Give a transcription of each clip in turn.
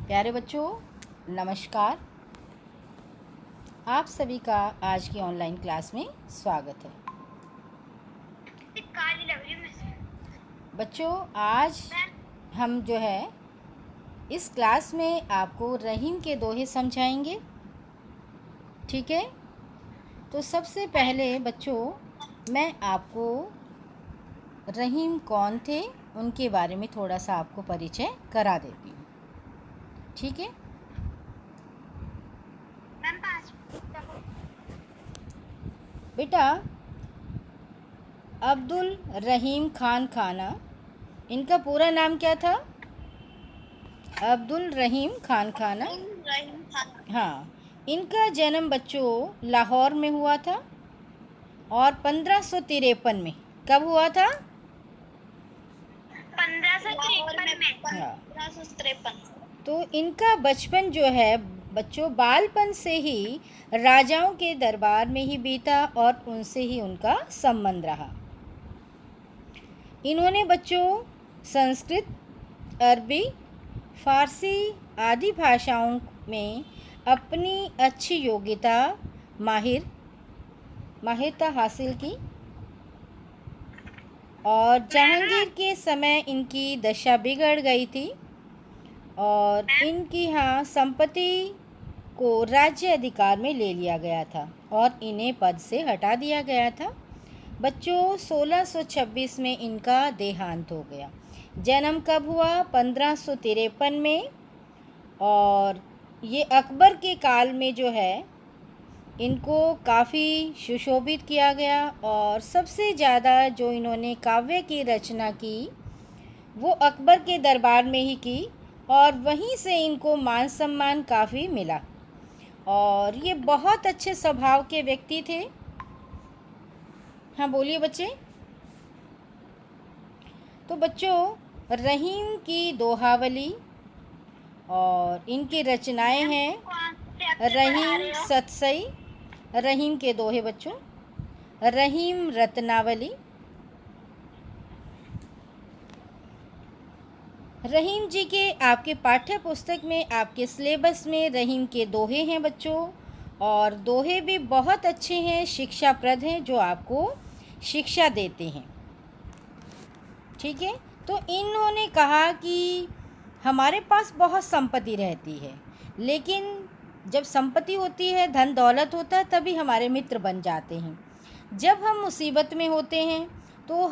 प्यारे बच्चों, नमस्कार। आप सभी का आज की ऑनलाइन क्लास में स्वागत है। बच्चों, आज हम जो है इस क्लास में आपको रहीम के दोहे समझाएंगे। ठीक है, तो सबसे पहले बच्चों मैं आपको रहीम कौन थे उनके बारे में थोड़ा सा आपको परिचय करा देती हूँ। ठीक है, बेटा अब्दुल रहीम खान खाना, इनका पूरा नाम क्या था? अब्दुल रहीम खान खाना। हाँ, इनका जन्म बच्चों लाहौर में हुआ था और 1553 में। कब हुआ था? 1553 में। हाँ, 1553। तो इनका बचपन जो है बच्चों बालपन से ही राजाओं के दरबार में ही बीता और उनसे ही उनका संबंध रहा। इन्होंने बच्चों संस्कृत, अरबी, फ़ारसी आदि भाषाओं में अपनी अच्छी योग्यता माहिरता हासिल की और जहांगीर के समय इनकी दशा बिगड़ गई थी और इनकी संपत्ति को राज्य अधिकार में ले लिया गया था और इन्हें पद से हटा दिया गया था। बच्चों 1626 में इनका देहांत हो गया। जन्म कब हुआ? 1553 में। और ये अकबर के काल में जो है इनको काफ़ी सुशोभित किया गया और सबसे ज़्यादा जो इन्होंने काव्य की रचना की वो अकबर के दरबार में ही की और वहीं से इनको मान सम्मान काफ़ी मिला और ये बहुत अच्छे स्वभाव के व्यक्ति थे। हाँ बोलिए बच्चे। तो बच्चों रहीम की दोहावली और इनकी रचनाएं हैं रहीम सतसई, रहीम के दोहे बच्चों, रहीम रत्नावली। रहीम जी के आपके पाठ्य पुस्तक में आपके सिलेबस में रहीम के दोहे हैं बच्चों और दोहे भी बहुत अच्छे हैं, शिक्षाप्रद हैं, जो आपको शिक्षा देते हैं। ठीक है, तो इन्होंने कहा कि हमारे पास बहुत संपत्ति रहती है, लेकिन जब संपत्ति होती है, धन दौलत होता है, तभी हमारे मित्र बन जाते हैं। जब हम मुसीबत में होते हैं तो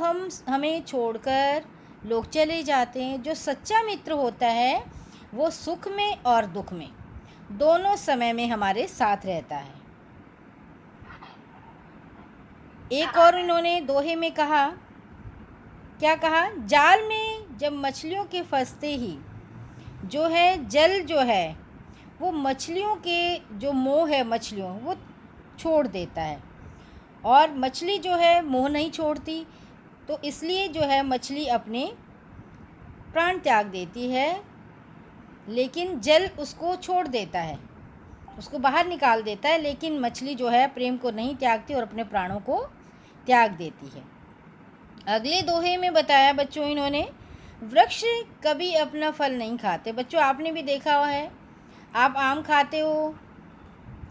हमें छोड़कर लोग चले जाते हैं। जो सच्चा मित्र होता है वो सुख में और दुख में दोनों समय में हमारे साथ रहता है। एक और इन्होंने दोहे में कहा, क्या कहा? जाल में जब मछलियों के फंसते ही जो है जल जो है वो मछलियों के जो मोह है मछलियों वो छोड़ देता है और मछली जो है मोह नहीं छोड़ती, तो इसलिए जो है मछली अपने प्राण त्याग देती है, लेकिन जल उसको छोड़ देता है, उसको बाहर निकाल देता है, लेकिन मछली जो है प्रेम को नहीं त्यागती और अपने प्राणों को त्याग देती है। अगले दोहे में बताया बच्चों इन्होंने, वृक्ष कभी अपना फल नहीं खाते। बच्चों आपने भी देखा हुआ है, आप आम खाते हो,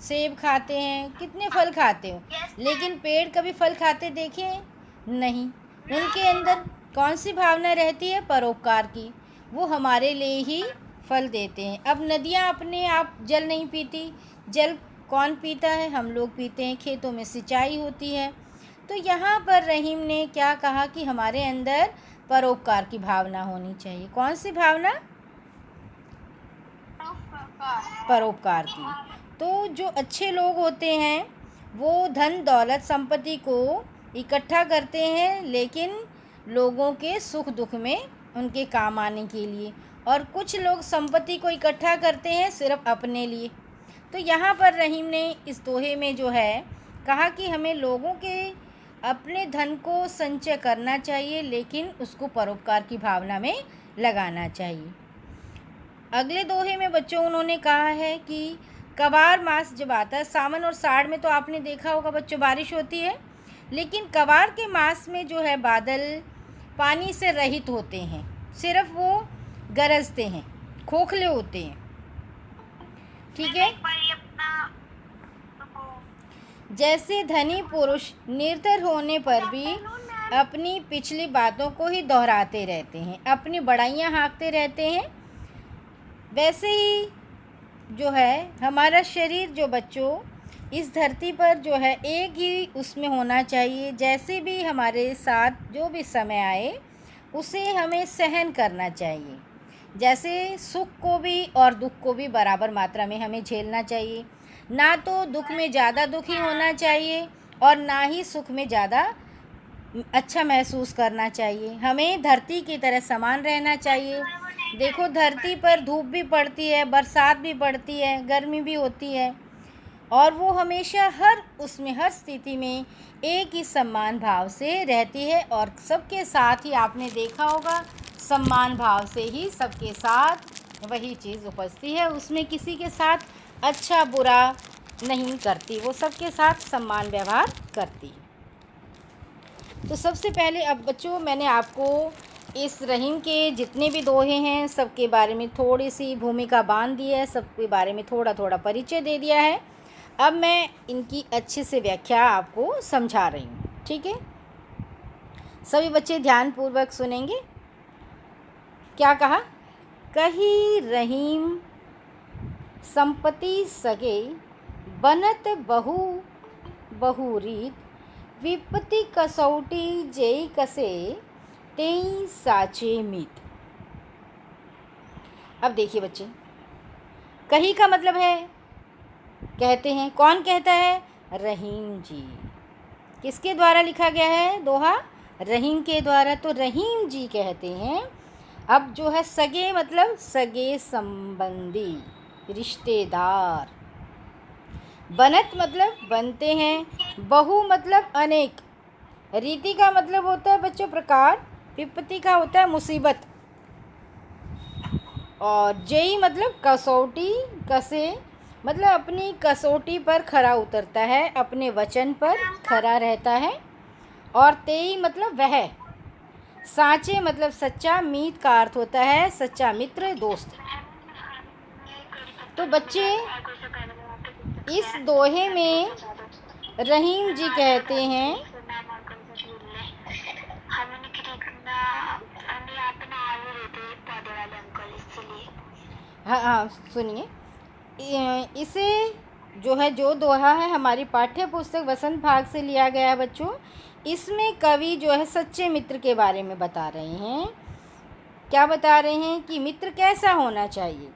सेब खाते हैं, कितने फल खाते हो, लेकिन पेड़ कभी फल खाते देखे नहीं। उनके अंदर कौन सी भावना रहती है? परोपकार की। वो हमारे लिए ही फल देते हैं। अब नदियाँ अपने आप जल नहीं पीती, जल कौन पीता है? हम लोग पीते हैं। खेतों में सिंचाई होती है। तो यहाँ पर रहीम ने क्या कहा कि हमारे अंदर परोपकार की भावना होनी चाहिए। कौन सी भावना? परोपकार की। तो जो अच्छे लोग होते हैं वो धन दौलत संपत्ति को इकट्ठा करते हैं, लेकिन लोगों के सुख दुख में उनके काम आने के लिए, और कुछ लोग संपत्ति को इकट्ठा करते हैं सिर्फ अपने लिए। तो यहाँ पर रहीम ने इस दोहे में जो है कहा कि हमें लोगों के अपने धन को संचय करना चाहिए, लेकिन उसको परोपकार की भावना में लगाना चाहिए। अगले दोहे में बच्चों उन्होंने कहा है कि कवार मास जब आता है, सावन और साड़ में तो आपने देखा होगा बच्चों बारिश होती है, लेकिन कवार के मास में जो है बादल पानी से रहित होते हैं, सिर्फ वो गरजते हैं, खोखले होते हैं। ठीक है। एक बार ये अपना जैसे धनी पुरुष निरतर होने पर भी अपनी पिछली बातों को ही दोहराते रहते हैं, अपनी बड़ाइयाँ हाँकते रहते हैं, वैसे ही जो है हमारा शरीर जो बच्चों इस धरती पर जो है एक ही उसमें होना चाहिए। जैसे भी हमारे साथ जो भी समय आए उसे हमें सहन करना चाहिए। जैसे सुख को भी और दुख को भी बराबर मात्रा में हमें झेलना चाहिए। ना तो दुख में ज़्यादा दुखी होना चाहिए और ना ही सुख में ज़्यादा अच्छा महसूस करना चाहिए। हमें धरती की तरह समान रहना चाहिए। देखो धरती पर धूप भी पड़ती है, बरसात भी पड़ती है, गर्मी भी होती है, और वो हमेशा हर स्थिति में एक ही सम्मान भाव से रहती है। और सबके साथ ही आपने देखा होगा सम्मान भाव से ही सबके साथ वही चीज़ उपजती है। उसमें किसी के साथ अच्छा बुरा नहीं करती, वो सबके साथ सम्मान व्यवहार करती है। तो सबसे पहले अब बच्चों मैंने आपको इस रहीम के जितने भी दोहे हैं सबके बारे में थोड़ी सी भूमिका बांध दी है, सबके बारे में थोड़ा थोड़ा परिचय दे दिया है। अब मैं इनकी अच्छे से व्याख्या आपको समझा रही हूँ, ठीक है। सभी बच्चे ध्यानपूर्वक सुनेंगे। क्या कहा? कही रहीम संपत्ति सगे, बनत बहु बहुरीत, विपत्ति कसौटी जेई कसे, तेई साचे मीत। अब देखिए बच्चे, कही का मतलब है कहते हैं, कौन कहता है? रहीम जी। किसके द्वारा लिखा गया है दोहा? रहीम के द्वारा। तो रहीम जी कहते हैं। अब जो है सगे मतलब सगे संबंधी, रिश्तेदार। बनत मतलब बनते हैं, बहु मतलब अनेक, रीति का मतलब होता है बच्चों प्रकार, विपत्ति का होता है मुसीबत, और जयी मतलब कसौटी, कसे मतलब अपनी कसौटी पर खरा उतरता है, अपने वचन पर खरा रहता है, और तेई मतलब वह, साचे मतलब सच्चा, मीत का अर्थ होता है सच्चा मित्र, दोस्त। तो बच्चे इस दोहे में रहीम जी कहते हैं, हाँ हाँ सुनिए, इसे जो है जो दोहा है हमारी पाठ्य पुस्तक वसंत भाग से लिया गया है बच्चों। इसमें कवि जो है सच्चे मित्र के बारे में बता रहे हैं। क्या बता रहे हैं? कि मित्र कैसा होना चाहिए।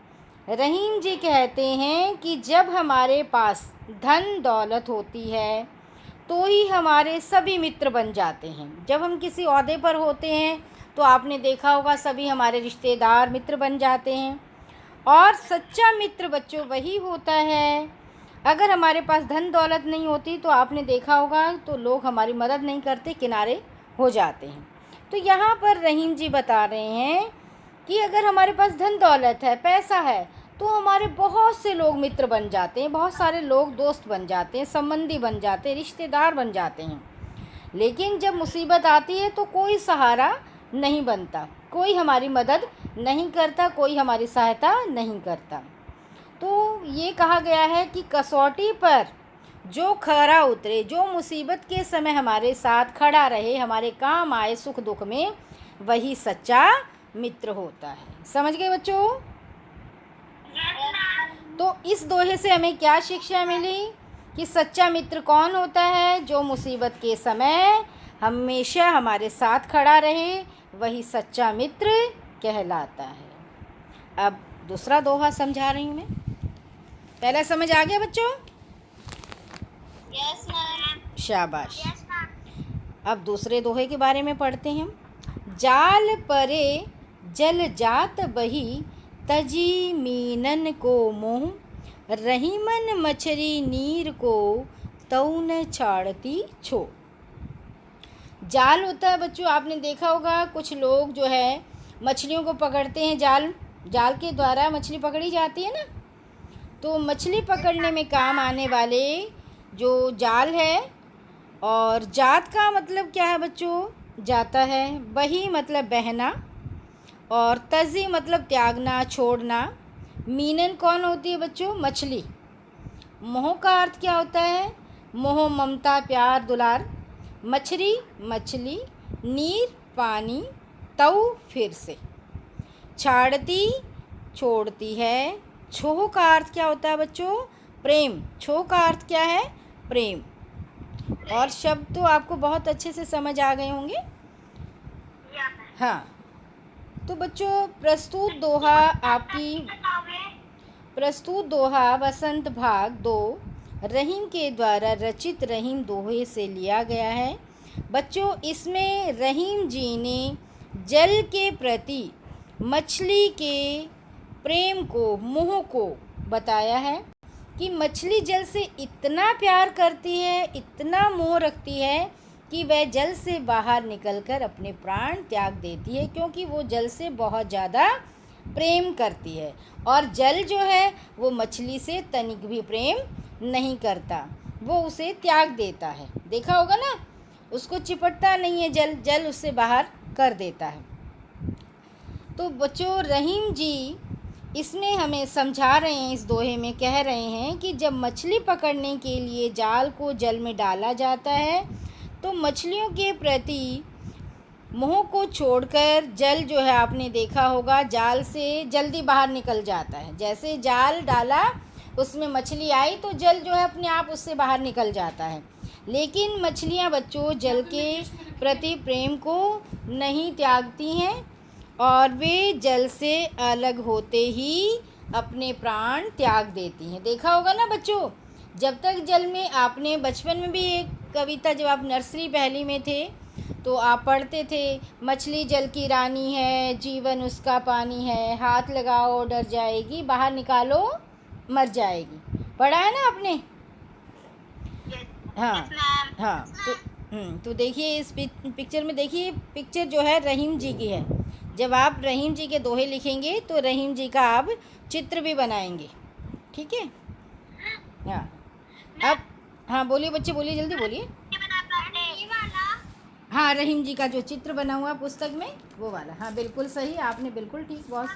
रहीम जी कहते हैं कि जब हमारे पास धन दौलत होती है तो ही हमारे सभी मित्र बन जाते हैं। जब हम किसी ओहदे पर होते हैं तो आपने देखा होगा सभी हमारे रिश्तेदार मित्र बन जाते हैं। और सच्चा मित्र बच्चों वही होता है, अगर हमारे पास धन दौलत नहीं होती तो आपने देखा होगा तो लोग हमारी मदद नहीं करते, किनारे हो जाते हैं। तो यहाँ पर रहीम जी बता रहे हैं कि अगर हमारे पास धन दौलत है, पैसा है, तो हमारे बहुत से लोग मित्र बन जाते हैं, बहुत सारे लोग दोस्त बन जाते हैं, संबंधी बन जाते हैं, रिश्तेदार बन जाते हैं। लेकिन जब मुसीबत आती है तो कोई सहारा नहीं बनता, कोई हमारी मदद नहीं करता, कोई हमारी सहायता नहीं करता। तो ये कहा गया है कि कसौटी पर जो खरा उतरे, जो मुसीबत के समय हमारे साथ खड़ा रहे, हमारे काम आए सुख दुख में, वही सच्चा मित्र होता है। समझ गए बच्चों? तो इस दोहे से हमें क्या शिक्षा मिली? कि सच्चा मित्र कौन होता है? जो मुसीबत के समय हमेशा हमारे साथ खड़ा रहे, वही सच्चा मित्र कहलाता है। अब दूसरा दोहा समझा रही हूँ मैं। पहला समझ आ गया बच्चों? Yes ma'am. शाबाश। अब दूसरे दोहे के बारे में पढ़ते हैं हम। जाल परे जल जात बही, तजी मीनन को मोह, रहीमन मछरी नीर को, तौन छाड़ती छो। जाल होता है बच्चों, आपने देखा होगा कुछ लोग जो है मछलियों को पकड़ते हैं, जाल के द्वारा मछली पकड़ी जाती है ना। तो मछली पकड़ने में काम आने वाले जो जाल है, और जात का मतलब क्या है बच्चों? जाता है। बही मतलब बहना, और तजी मतलब त्यागना, छोड़ना। मीनन कौन होती है बच्चों? मछली। मोह का अर्थ क्या होता है? मोह ममता प्यार दुलार। मछली मछली, नीर पानी, तऊ फिर से। छाड़ती छोड़ती है। छोह का अर्थ क्या होता है बच्चों? प्रेम। छोह का अर्थ क्या है? प्रेम। और शब्द तो आपको बहुत अच्छे से समझ आ गए होंगे। हाँ, तो बच्चों प्रस्तुत दोहा वसंत भाग 2 रहीम के द्वारा रचित रहीम दोहे से लिया गया है। बच्चों, इसमें रहीम जी ने जल के प्रति मछली के प्रेम को, मोह को बताया है कि मछली जल से इतना प्यार करती है, इतना मोह रखती है कि वह जल से बाहर निकलकर अपने प्राण त्याग देती है, क्योंकि वो जल से बहुत ज़्यादा प्रेम करती है। और जल जो है वो मछली से तनिक भी प्रेम नहीं करता, वो उसे त्याग देता है। देखा होगा ना, उसको चिपटता नहीं है, जल उससे बाहर कर देता है। तो बच्चों, रहीम जी इसमें हमें समझा रहे हैं, इस दोहे में कह रहे हैं कि जब मछली पकड़ने के लिए जाल को जल में डाला जाता है तो मछलियों के प्रति मोह को छोड़कर जल जो है, आपने देखा होगा, जाल से जल्दी बाहर निकल जाता है। जैसे जाल डाला, उसमें मछली आई तो जल जो है अपने आप उससे बाहर निकल जाता है। लेकिन मछलियाँ बच्चों जल के प्रति प्रेम को नहीं त्यागती हैं और वे जल से अलग होते ही अपने प्राण त्याग देती हैं। देखा होगा ना बच्चों, जब तक जल में, आपने बचपन में भी एक कविता, जब आप नर्सरी पहली में थे तो आप पढ़ते थे, मछली जल की रानी है, जीवन उसका पानी है, हाथ लगाओ डर जाएगी, बाहर निकालो मर जाएगी। पढ़ा है ना आपने? हाँ हाँ। तो देखिए इस पिक्चर में, देखिए पिक्चर जो है रहीम जी की है। जब आप रहीम जी के दोहे लिखेंगे तो रहीम जी का आप चित्र भी बनाएंगे, ठीक है? हाँ, अब हाँ बोलिए बच्चे, बोलिए, जल्दी बोलिए। हाँ, रहीम जी का जो चित्र बना हुआ पुस्तक में, वो वाला। हाँ बिल्कुल सही, आपने बिल्कुल ठीक, बहुत।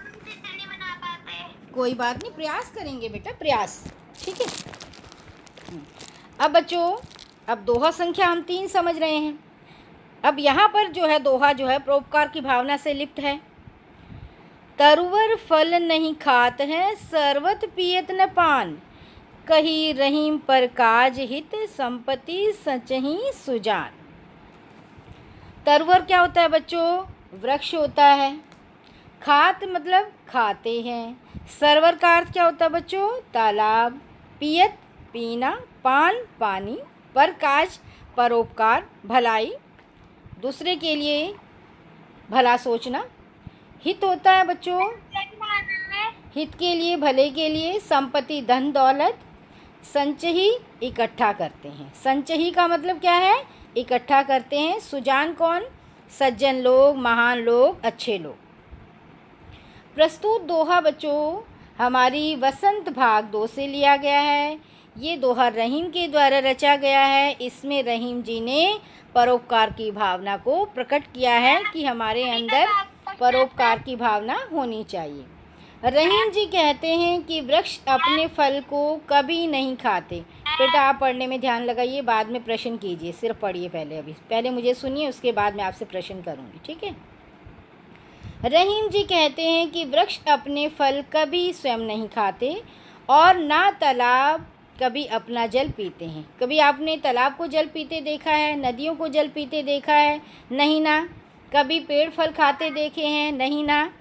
कोई बात नहीं, प्रयास करेंगे बेटा, प्रयास, ठीक है। अब बच्चों, अब दोहा संख्या हम 3 समझ रहे हैं। अब यहाँ पर जो है दोहा जो है परोपकार की भावना से लिप्त है। तरुवर फल नहीं खात है, सरवत पियत न पान, कही रहीम पर काज हित, संपत्ति सचही सुजान। तरुवर क्या होता है बच्चों? वृक्ष होता है। खात मतलब खाते हैं। सरवर का अर्थ क्या होता है बच्चों? तालाब। पियत पीना, पान पानी, पर काज परोपकार, भलाई, दूसरे के लिए भला सोचना। हित होता है बच्चों, हित के लिए, भले के लिए। संपत्ति धन दौलत। संचही इकट्ठा करते हैं। संचही का मतलब क्या है? इकट्ठा करते हैं। सुजान कौन? सज्जन लोग, महान लोग, अच्छे लोग। प्रस्तुत दोहा बच्चों हमारी वसंत भाग 2 से लिया गया है। ये दोहा रहीम के द्वारा रचा गया है। इसमें रहीम जी ने परोपकार की भावना को प्रकट किया है कि हमारे अंदर परोपकार की भावना होनी चाहिए। रहीम जी कहते हैं कि वृक्ष अपने फल को कभी नहीं खाते। बेटा आप पढ़ने में ध्यान लगाइए, बाद में प्रश्न कीजिए, सिर्फ पढ़िए पहले, अभी पहले मुझे सुनिए, उसके बाद मैं आपसे प्रश्न करूँगी, ठीक है? रहीम जी कहते हैं कि वृक्ष अपने फल कभी स्वयं नहीं खाते और ना तालाब कभी अपना जल पीते हैं। कभी आपने तालाब को जल पीते देखा है? नदियों को जल पीते देखा है? नहीं ना। कभी पेड़ फल खाते देखे हैं? नहीं ना।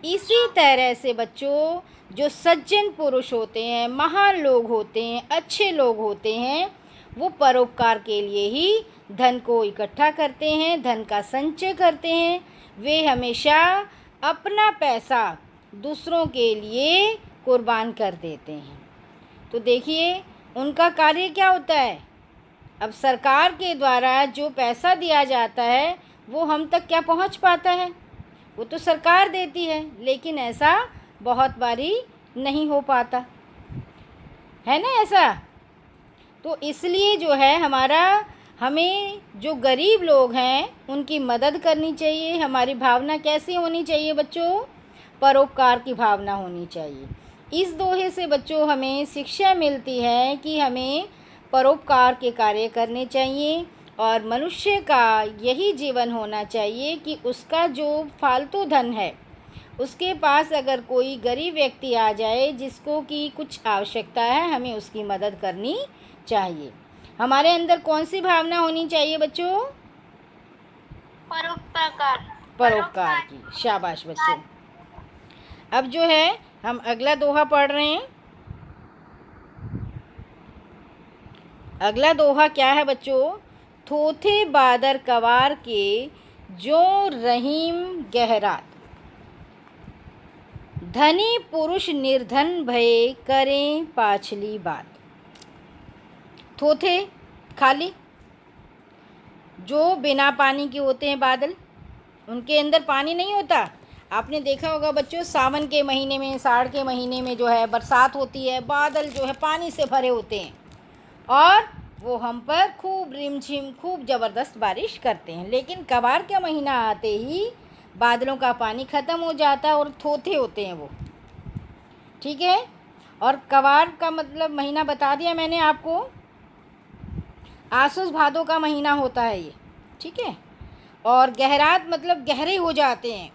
इसी तरह से बच्चों जो सज्जन पुरुष होते हैं, महान लोग होते हैं, अच्छे लोग होते हैं, वो परोपकार के लिए ही धन को इकट्ठा करते हैं, धन का संचय करते हैं। वे हमेशा अपना पैसा दूसरों के लिए कुर्बान कर देते हैं। तो देखिए उनका कार्य क्या होता है। अब सरकार के द्वारा जो पैसा दिया जाता है वो हम तक क्या पहुंच पाता है? वो तो सरकार देती है, लेकिन ऐसा बहुत बारी नहीं हो पाता है ना ऐसा। तो इसलिए जो है हमें जो गरीब लोग हैं उनकी मदद करनी चाहिए। हमारी भावना कैसी होनी चाहिए बच्चों? परोपकार की भावना होनी चाहिए। इस दोहे से बच्चों हमें शिक्षा मिलती है कि हमें परोपकार के कार्य करने चाहिए और मनुष्य का यही जीवन होना चाहिए कि उसका जो फालतू धन है, उसके पास अगर कोई गरीब व्यक्ति आ जाए जिसको कि कुछ आवश्यकता है, हमें उसकी मदद करनी चाहिए। हमारे अंदर कौन सी भावना होनी चाहिए बच्चों? परोपकार। परोपकार की। शाबाश बच्चों। अब जो है हम अगला दोहा पढ़ रहे हैं। अगला दोहा क्या है बच्चों? थोथे बादर कवार के जो रहीम गहरात, धनी पुरुष निर्धन भये करें पाछली बात। थोथे खाली, जो बिना पानी के होते हैं बादल, उनके अंदर पानी नहीं होता। आपने देखा होगा बच्चों, सावन के महीने में, साड़ के महीने में जो है बरसात होती है, बादल जो है पानी से भरे होते हैं और वो हम पर खूब रिमझिम खूब ज़बरदस्त बारिश करते हैं। लेकिन कवार का महीना आते ही बादलों का पानी ख़त्म हो जाता है और थोथे होते हैं वो, ठीक है। और कवार का मतलब महीना बता दिया मैंने आपको, आसुस भादों का महीना होता है ये, ठीक है। और गहरात मतलब गहरे हो जाते हैं,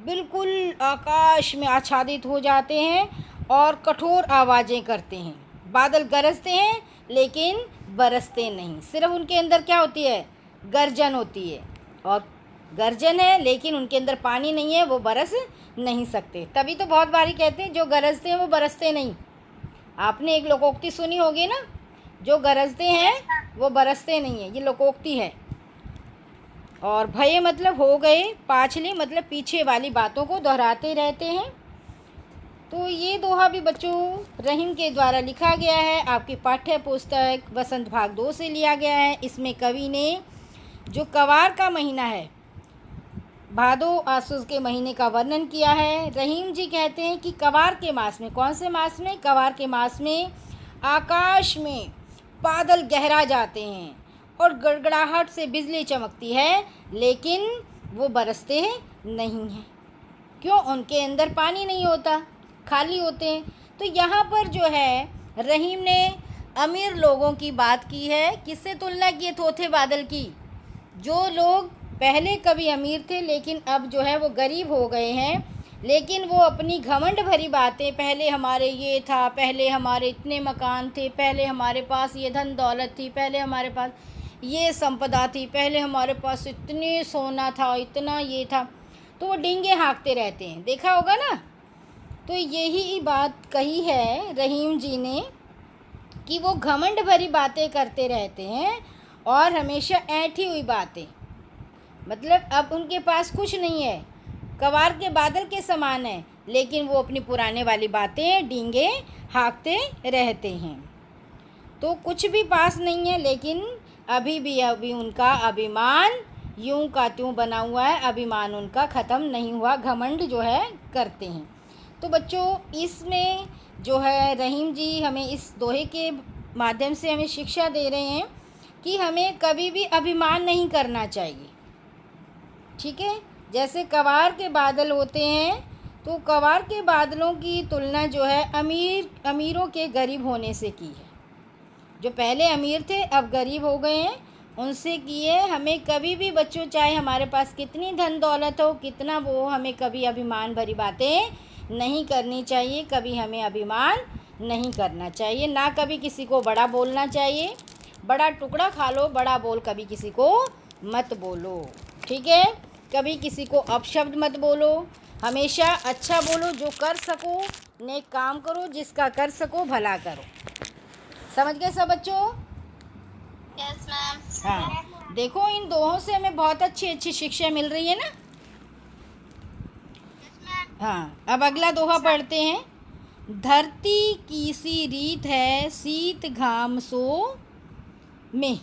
बिल्कुल आकाश में आच्छादित हो जाते हैं और कठोर आवाज़ें करते हैं। बादल गरजते हैं लेकिन बरसते नहीं, सिर्फ उनके अंदर क्या होती है? गर्जन होती है। और गर्जन है लेकिन उनके अंदर पानी नहीं है, वो बरस नहीं सकते। तभी तो बहुत बारी कहते हैं जो गरजते हैं वो बरसते नहीं। आपने एक लोकोक्ति सुनी होगी ना, जो गरजते हैं वो बरसते नहीं है, ये लोकोक्ति है। और भय मतलब हो गए, पाछली मतलब पीछे वाली बातों को दोहराते रहते हैं। तो ये दोहा भी बच्चों रहीम के द्वारा लिखा गया है, आपकी पाठ्य पुस्तक वसंत भाग 2 से लिया गया है। इसमें कवि ने जो कवार का महीना है, भादो आसुस के महीने का वर्णन किया है। रहीम जी कहते हैं कि कवार के मास में, कौन से मास में? कवार के मास में आकाश में बादल गहरा जाते हैं और गड़गड़ाहट से बिजली चमकती है, लेकिन वो बरसते नहीं हैं। क्यों? उनके अंदर पानी नहीं होता, खाली होते हैं। तो यहाँ पर जो है रहीम ने अमीर लोगों की बात की है। किससे तुलना की है? थोथे बादल की। जो लोग पहले कभी अमीर थे लेकिन अब जो है वो गरीब हो गए हैं, लेकिन वो अपनी घमंड भरी बातें, पहले हमारे ये था, पहले हमारे इतने मकान थे, पहले हमारे पास ये धन दौलत थी, पहले हमारे पास ये संपदा थी, पहले हमारे पास इतने सोना था, इतना ये था, तो वो डींगे हाँकते रहते हैं। देखा होगा ना। तो यही बात कही है रहीम जी ने कि वो घमंड भरी बातें करते रहते हैं और हमेशा ऐंठी हुई बातें, मतलब अब उनके पास कुछ नहीं है, कवार के बादल के समान है, लेकिन वो अपनी पुराने वाली बातें डींगे हाँकते रहते हैं। तो कुछ भी पास नहीं है, लेकिन अभी उनका अभिमान यूं का त्यों बना हुआ है, अभिमान उनका ख़त्म नहीं हुआ, घमंड जो है करते हैं। तो बच्चों इसमें जो है रहीम जी हमें इस दोहे के माध्यम से हमें शिक्षा दे रहे हैं कि हमें कभी भी अभिमान नहीं करना चाहिए, ठीक है। जैसे कवार के बादल होते हैं, तो कवार के बादलों की तुलना जो है अमीरों के गरीब होने से की है। जो पहले अमीर थे अब गरीब हो गए हैं, उनसे किए। हमें कभी भी बच्चों, चाहे हमारे पास कितनी धन दौलत हो, कितना वो, हमें कभी अभिमान भरी बातें नहीं करनी चाहिए, कभी हमें अभिमान नहीं करना चाहिए, ना कभी किसी को बड़ा बोलना चाहिए। बड़ा टुकड़ा खा लो, बड़ा बोल कभी किसी को मत बोलो, ठीक है। कभी किसी को अपशब्द मत बोलो, हमेशा अच्छा बोलो। जो कर सको नेक काम करो, जिसका कर सको भला करो। समझ गए सब बच्चों? Yes ma'am. हाँ, देखो इन दोहों से हमें बहुत अच्छी अच्छी शिक्षा मिल रही है ना। हाँ, अब अगला दोहा पढ़ते हैं। धरती की सी रीत है शीत घाम सो में,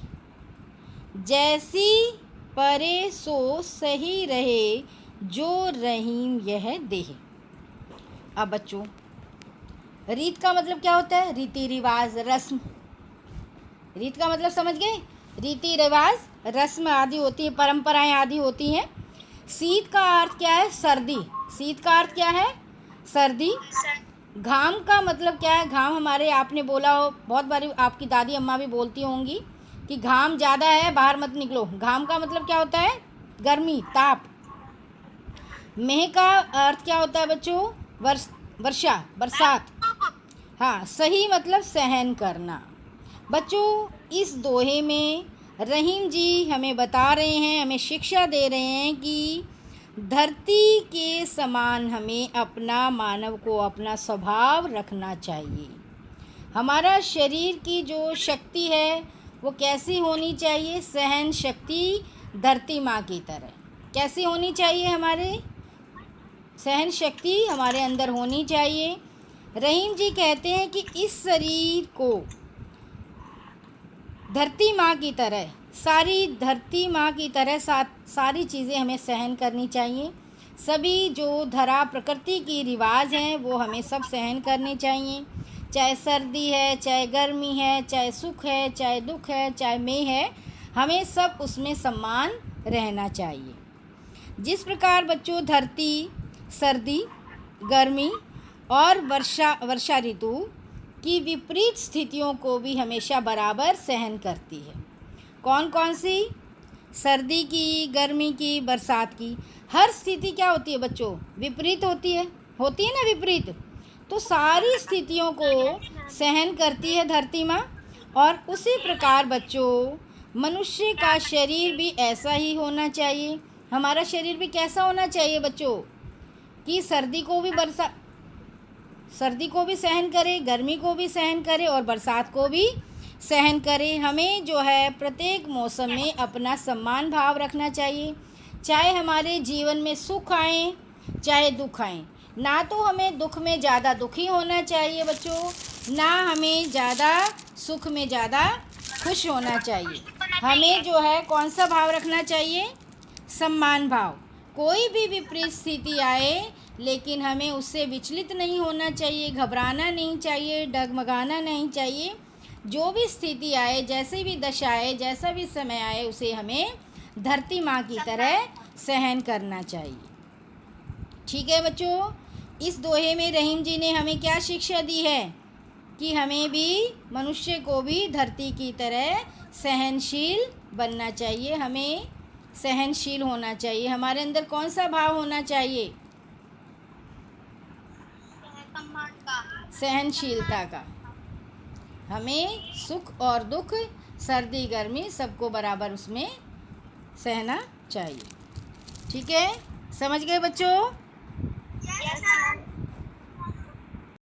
जैसी परे सो सही रहे जो रहीम यह देह। अब बच्चों रीत का मतलब क्या होता है? रीति रिवाज, रस्म। रीत का मतलब समझ गए? रीति रिवाज, रस्म आदि होती है, परंपराएं आदि होती हैं। शीत का अर्थ क्या है? सर्दी। शीत का अर्थ क्या है? सर्दी। घाम का मतलब क्या है? घाम हमारे, आपने बोला हो बहुत बारी, आपकी दादी अम्मा भी बोलती होंगी कि घाम ज़्यादा है बाहर मत निकलो। घाम का मतलब क्या होता है? गर्मी, ताप। मेह का अर्थ क्या होता है बच्चों? वर्षा, बरसात। हाँ, सही मतलब सहन करना। बच्चों, इस दोहे में रहीम जी हमें बता रहे हैं, हमें शिक्षा दे रहे हैं कि धरती के समान हमें अपना, मानव को अपना स्वभाव रखना चाहिए। हमारा शरीर की जो शक्ति है वो कैसी होनी चाहिए? सहन शक्ति धरती माँ की तरह। कैसी होनी चाहिए? हमारे सहन शक्ति हमारे अंदर होनी चाहिए। रहीम जी कहते हैं कि इस शरीर को धरती माँ की तरह, सारी धरती माँ की तरह सारी चीज़ें हमें सहन करनी चाहिए। सभी जो धरा प्रकृति की रिवाज हैं वो हमें सब सहन करने चाहिए। चाहे सर्दी है, चाहे गर्मी है, चाहे सुख है, चाहे दुख है, चाहे मेह है, हमें सब उसमें सम्मान रहना चाहिए। जिस प्रकार बच्चों धरती सर्दी, गर्मी और वर्षा ऋतु की विपरीत स्थितियों को भी हमेशा बराबर सहन करती है। कौन कौन सी? सर्दी की, गर्मी की, बरसात की। हर स्थिति क्या होती है बच्चों? विपरीत होती है ना, विपरीत। तो सारी स्थितियों को सहन करती है धरती माँ। और उसी प्रकार बच्चों मनुष्य का शरीर भी ऐसा ही होना चाहिए। हमारा शरीर भी कैसा होना चाहिए बच्चों? कि सर्दी को भी सहन करे, गर्मी को भी सहन करे और बरसात को भी सहन करे। हमें जो है प्रत्येक मौसम में अपना सम्मान भाव रखना चाहिए। चाहे हमारे जीवन में सुख आए, चाहे दुख आए। ना तो हमें दुख में ज़्यादा दुखी होना चाहिए बच्चों, ना हमें ज़्यादा सुख में ज़्यादा खुश होना चाहिए। हमें जो है कौन सा भाव रखना चाहिए? सम्मान भाव। कोई भी विपरीत स्थिति आए लेकिन हमें उससे विचलित नहीं होना चाहिए, घबराना नहीं चाहिए, डगमगाना नहीं चाहिए। जो भी स्थिति आए, जैसे भी दशा आए, जैसा भी समय आए, उसे हमें धरती माँ की तरह सहन करना चाहिए। ठीक है बच्चों, इस दोहे में रहीम जी ने हमें क्या शिक्षा दी है? कि हमें भी, मनुष्य को भी धरती की तरह सहनशील बनना चाहिए। हमें सहनशील होना चाहिए। हमारे अंदर कौन सा भाव होना चाहिए? सहनशीलता का। हमें सुख और दुख, सर्दी गर्मी सबको बराबर उसमें सहना चाहिए। ठीक है, समझ गए बच्चों?